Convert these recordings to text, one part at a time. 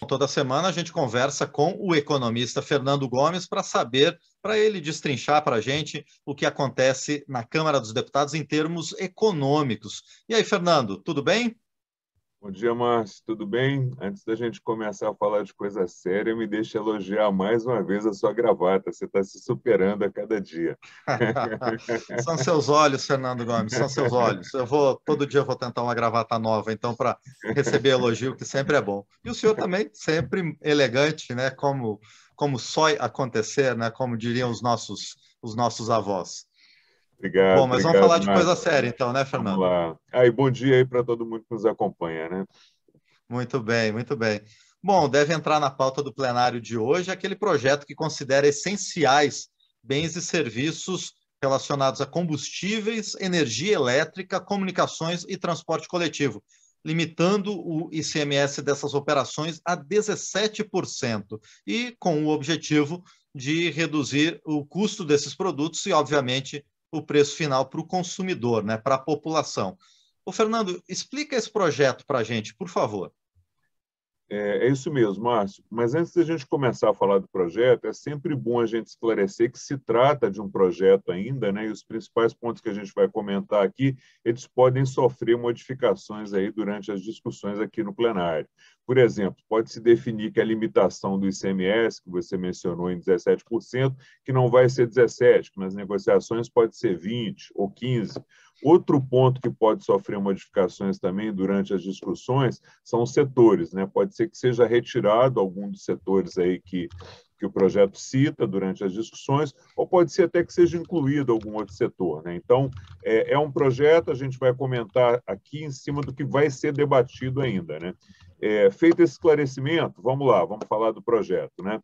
toda semana a gente conversa com o economista Fernando Gomes para ele destrinchar para a gente o que acontece na Câmara dos Deputados em termos econômicos. E aí, Fernando, tudo bem? Bom dia, Márcio. Tudo bem? Antes da gente começar a falar de coisa séria, me deixe elogiar mais uma vez a sua gravata. Você está se superando a cada dia. São seus olhos, Fernando Gomes, são seus olhos. Todo dia eu vou tentar uma gravata nova, então, para receber elogio, que sempre é bom. E o senhor também, sempre elegante, né? Como só acontecer, né? Como diriam os nossos avós. Obrigado, Bom, mas vamos obrigado, falar de coisa Márcio. séria, então, né, Vamos Fernando? lá. E bom dia aí para todo mundo que nos acompanha, né? Muito bem, muito bem. Bom, deve entrar na pauta do plenário de hoje aquele projeto que considera essenciais bens e serviços relacionados a combustíveis, energia elétrica, comunicações e transporte coletivo, limitando o ICMS dessas operações a 17% e com o objetivo de reduzir o custo desses produtos e, obviamente, o preço final para o consumidor, né, para a população. Ô, Fernando, explica esse projeto para a gente, por favor. É isso mesmo, Márcio. Mas antes da gente começar a falar do projeto, é sempre bom a gente esclarecer que se trata de um projeto ainda, né? E os principais pontos que a gente vai comentar aqui, eles podem sofrer modificações aí durante as discussões aqui no plenário. Por exemplo, pode-se definir que a limitação do ICMS, que você mencionou em 17%, que não vai ser 17%, que nas negociações pode ser 20% ou 15%. Outro ponto que pode sofrer modificações também durante as discussões são os setores, né? Pode ser que seja retirado algum dos setores aí que o projeto cita durante as discussões, ou pode ser até que seja incluído algum outro setor, né? Então, é um projeto, a gente vai comentar aqui em cima do que vai ser debatido ainda, né? Feito esse esclarecimento, vamos lá, vamos falar do projeto, né?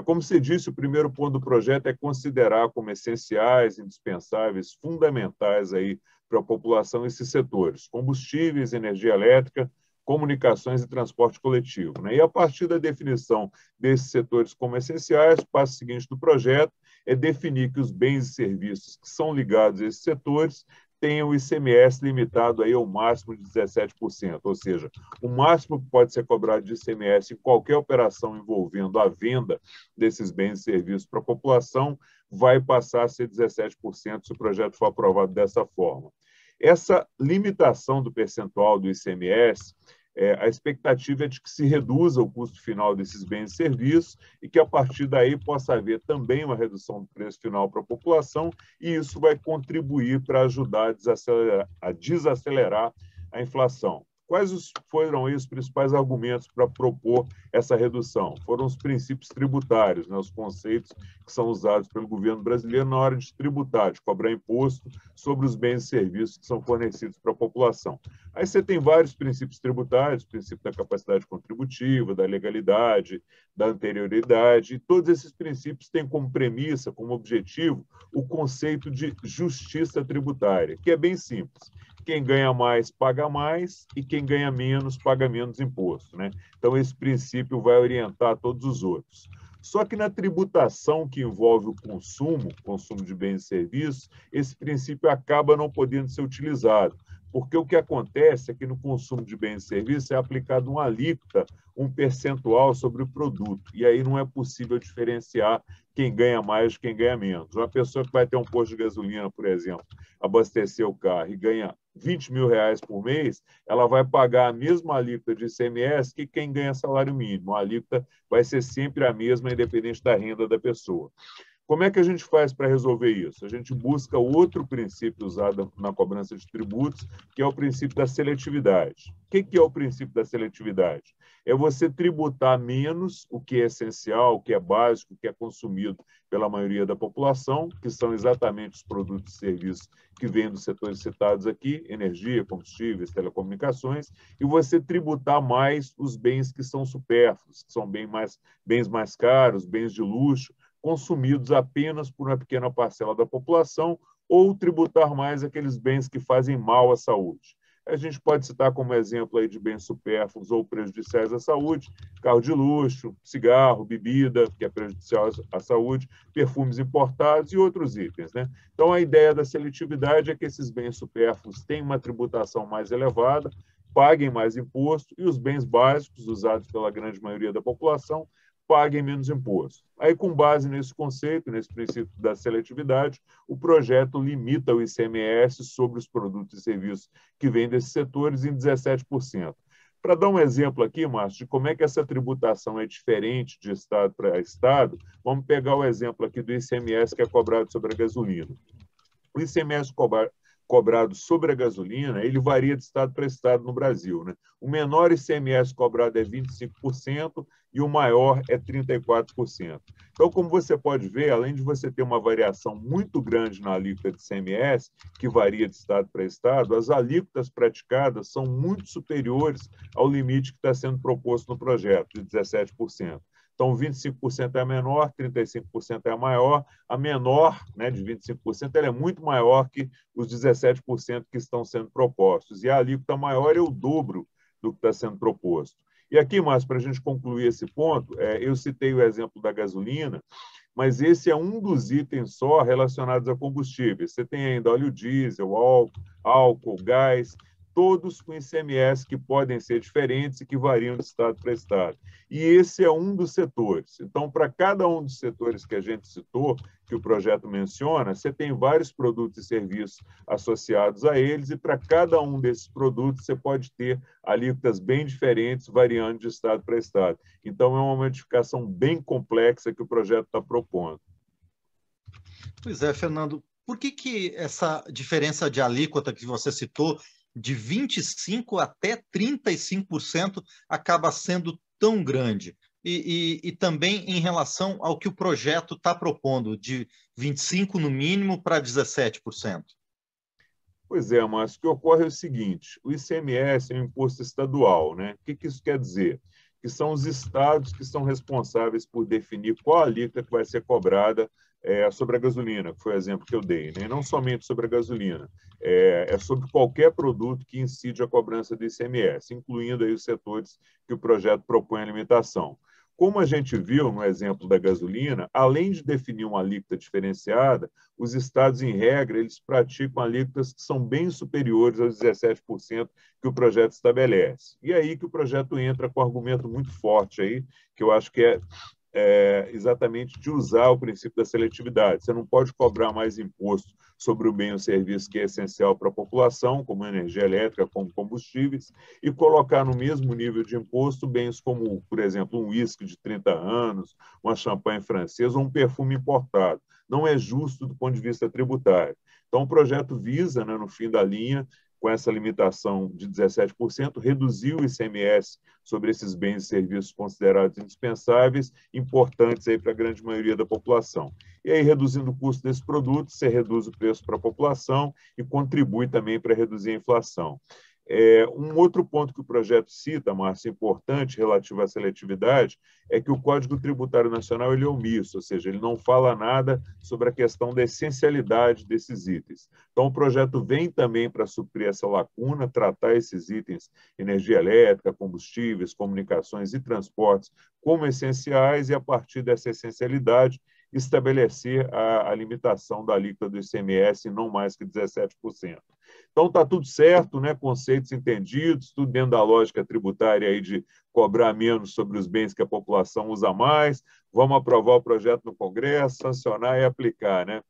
Como se disse, o primeiro ponto do projeto é considerar como essenciais, indispensáveis, fundamentais aí para a população esses setores: combustíveis, energia elétrica, comunicações e transporte coletivo, né? E a partir da definição desses setores como essenciais, o passo seguinte do projeto é definir que os bens e serviços que são ligados a esses setores tenham o ICMS limitado aí ao máximo de 17%, ou seja, o máximo que pode ser cobrado de ICMS em qualquer operação envolvendo a venda desses bens e serviços para a população vai passar a ser 17% se o projeto for aprovado dessa forma. Essa limitação do percentual do ICMS, a expectativa é de que se reduza o custo final desses bens e serviços e que, a partir daí, possa haver também uma redução do preço final para a população, e isso vai contribuir para ajudar a desacelerar a inflação. Quais foram aí os principais argumentos para propor essa redução? Foram os princípios tributários, né, os conceitos que são usados pelo governo brasileiro na hora de tributar, de cobrar imposto sobre os bens e serviços que são fornecidos para a população. Aí você tem vários princípios tributários, o princípio da capacidade contributiva, da legalidade, da anterioridade, e todos esses princípios têm como premissa, como objetivo, o conceito de justiça tributária, que é bem simples. Quem ganha mais paga mais e quem ganha menos paga menos imposto, né? Então, esse princípio vai orientar todos os outros. Só que na tributação que envolve o consumo de bens e serviços, esse princípio acaba não podendo ser utilizado, porque o que acontece é que no consumo de bens e serviços é aplicado uma alíquota, um percentual sobre o produto, e aí não é possível diferenciar quem ganha mais de quem ganha menos. Uma pessoa que vai ter um posto de gasolina, por exemplo, abastecer o carro e ganha R$ 20.000 por mês, ela vai pagar a mesma alíquota de ICMS que quem ganha salário mínimo. A alíquota vai ser sempre a mesma, independente da renda da pessoa. Como é que a gente faz para resolver isso? A gente busca outro princípio usado na cobrança de tributos, que é o princípio da seletividade. O que é o princípio da seletividade? É você tributar menos o que é essencial, o que é básico, o que é consumido pela maioria da população, que são exatamente os produtos e serviços que vêm dos setores citados aqui: energia, combustíveis, telecomunicações, e você tributar mais os bens que são supérfluos, que são bens mais caros, bens de luxo, consumidos apenas por uma pequena parcela da população, ou tributar mais aqueles bens que fazem mal à saúde. A gente pode citar como exemplo aí de bens supérfluos ou prejudiciais à saúde: carro de luxo, cigarro, bebida, que é prejudicial à saúde, perfumes importados e outros itens, né? Então, a ideia da seletividade é que esses bens supérfluos têm uma tributação mais elevada, paguem mais imposto e os bens básicos usados pela grande maioria da população paguem menos imposto. Aí, com base nesse conceito, nesse princípio da seletividade, o projeto limita o ICMS sobre os produtos e serviços que vêm desses setores em 17%. Para dar um exemplo aqui, Márcio, de como é que essa tributação é diferente de estado para estado, vamos pegar o exemplo aqui do ICMS que é cobrado sobre a gasolina. O ICMS cobrado sobre a gasolina, ele varia de estado para estado no Brasil, né? O menor ICMS cobrado é 25% e o maior é 34%. Então, como você pode ver, além de você ter uma variação muito grande na alíquota de ICMS, que varia de estado para estado, as alíquotas praticadas são muito superiores ao limite que está sendo proposto no projeto, de 17%. Então, 25% é a menor, 35% é a maior. A menor, né, de 25%, ela é muito maior que os 17% que estão sendo propostos. E a alíquota maior é o dobro do que está sendo proposto. E aqui, Márcio, para a gente concluir esse ponto, eu citei o exemplo da gasolina, mas esse é um dos itens só relacionados a combustíveis. Você tem ainda óleo diesel, álcool, gás, todos com ICMS que podem ser diferentes e que variam de estado para estado. E esse é um dos setores. Então, para cada um dos setores que a gente citou, que o projeto menciona, você tem vários produtos e serviços associados a eles, e para cada um desses produtos você pode ter alíquotas bem diferentes, variando de estado para estado. Então, é uma modificação bem complexa que o projeto está propondo. Pois é, Fernando. Por que essa diferença de alíquota que você citou, de 25% até 35%, acaba sendo tão grande? E também em relação ao que o projeto está propondo, de 25% no mínimo para 17%. Pois é, mas o que ocorre é o seguinte: o ICMS é um imposto estadual, né? O que isso quer dizer? Que são os estados que são responsáveis por definir qual a alíquota que vai ser cobrada sobre a gasolina, que foi o exemplo que eu dei, né? E não somente sobre a gasolina, é sobre qualquer produto que incide a cobrança do ICMS, incluindo aí os setores que o projeto propõe a limitação. Como a gente viu no exemplo da gasolina, além de definir uma alíquota diferenciada, os estados, em regra, eles praticam alíquotas que são bem superiores aos 17% que o projeto estabelece. E aí que o projeto entra com um argumento muito forte aí, que eu acho que é exatamente de usar o princípio da seletividade. Você não pode cobrar mais imposto sobre o bem ou serviço que é essencial para a população, como energia elétrica, como combustíveis, e colocar no mesmo nível de imposto bens como, por exemplo, um uísque de 30 anos, uma champanhe francesa ou um perfume importado. Não é justo do ponto de vista tributário. Então, o projeto visa, né, no fim da linha, com essa limitação de 17%, reduzir o ICMS sobre esses bens e serviços considerados indispensáveis, importantes aí para a grande maioria da população. E aí, reduzindo o custo desses produtos, você reduz o preço para a população e contribui também para reduzir a inflação. Um outro ponto que o projeto cita, Márcio, importante, relativo à seletividade, é que o Código Tributário Nacional ele é omisso, ou seja, ele não fala nada sobre a questão da essencialidade desses itens. Então, o projeto vem também para suprir essa lacuna, tratar esses itens, energia elétrica, combustíveis, comunicações e transportes, como essenciais e, a partir dessa essencialidade, estabelecer a limitação da alíquota do ICMS em não mais que 17%. Então, está tudo certo, né? Conceitos entendidos, tudo dentro da lógica tributária aí de cobrar menos sobre os bens que a população usa mais. Vamos aprovar o projeto no Congresso, sancionar e aplicar, né?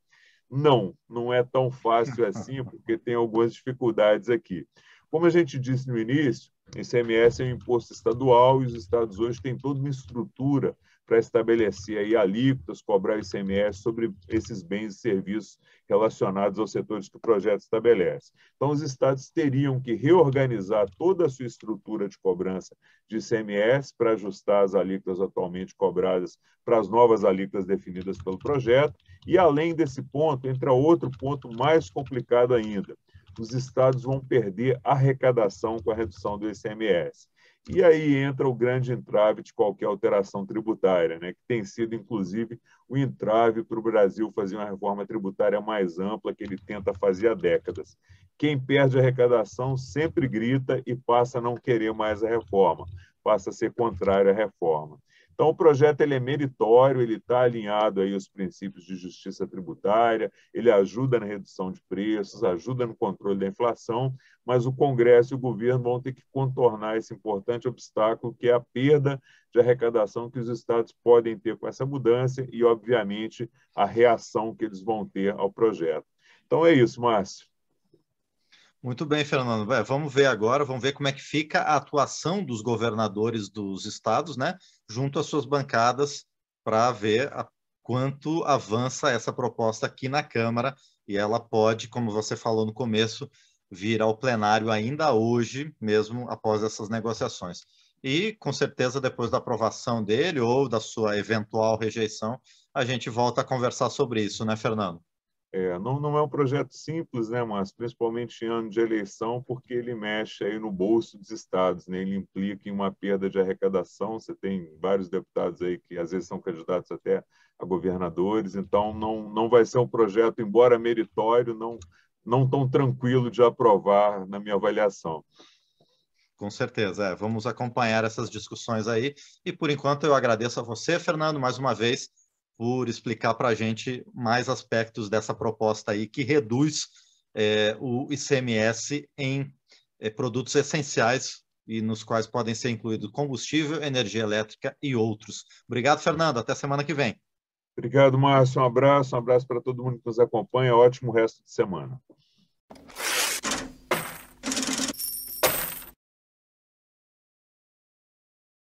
Não é tão fácil assim, porque tem algumas dificuldades aqui. Como a gente disse no início, o ICMS é um imposto estadual e os estados hoje têm toda uma estrutura para estabelecer aí alíquotas, cobrar ICMS sobre esses bens e serviços relacionados aos setores que o projeto estabelece. Então, os estados teriam que reorganizar toda a sua estrutura de cobrança de ICMS para ajustar as alíquotas atualmente cobradas para as novas alíquotas definidas pelo projeto. E, além desse ponto, entra outro ponto mais complicado ainda. Os estados vão perder arrecadação com a redução do ICMS. E aí entra o grande entrave de qualquer alteração tributária, né? Que tem sido, inclusive, o entrave para o Brasil fazer uma reforma tributária mais ampla que ele tenta fazer há décadas. Quem perde a arrecadação sempre grita e passa a não querer mais a reforma, passa a ser contrário à reforma. Então, o projeto ele é meritório, ele está alinhado aí aos princípios de justiça tributária, ele ajuda na redução de preços, ajuda no controle da inflação, mas o Congresso e o governo vão ter que contornar esse importante obstáculo, que é a perda de arrecadação que os estados podem ter com essa mudança e, obviamente, a reação que eles vão ter ao projeto. Então, é isso, Márcio. Muito bem, Fernando. Vamos ver agora, vamos ver como é que fica a atuação dos governadores dos estados, né, junto às suas bancadas, para ver quanto avança essa proposta aqui na Câmara, e ela pode, como você falou no começo, vir ao plenário ainda hoje, mesmo após essas negociações. E, com certeza, depois da aprovação dele ou da sua eventual rejeição, a gente volta a conversar sobre isso, né, Fernando? Não é um projeto simples, né, mas principalmente em ano de eleição, porque ele mexe aí no bolso dos estados, né? Ele implica em uma perda de arrecadação. Você tem vários deputados aí que às vezes são candidatos até a governadores, então não vai ser um projeto, embora meritório, não tão tranquilo de aprovar na minha avaliação. Com certeza, vamos acompanhar essas discussões aí. E por enquanto eu agradeço a você, Fernando, mais uma vez, por explicar para a gente mais aspectos dessa proposta aí que reduz o ICMS em produtos essenciais e nos quais podem ser incluídos combustível, energia elétrica e outros. Obrigado, Fernando. Até semana que vem. Obrigado, Márcio. Um abraço para todo mundo que nos acompanha. Ótimo resto de semana.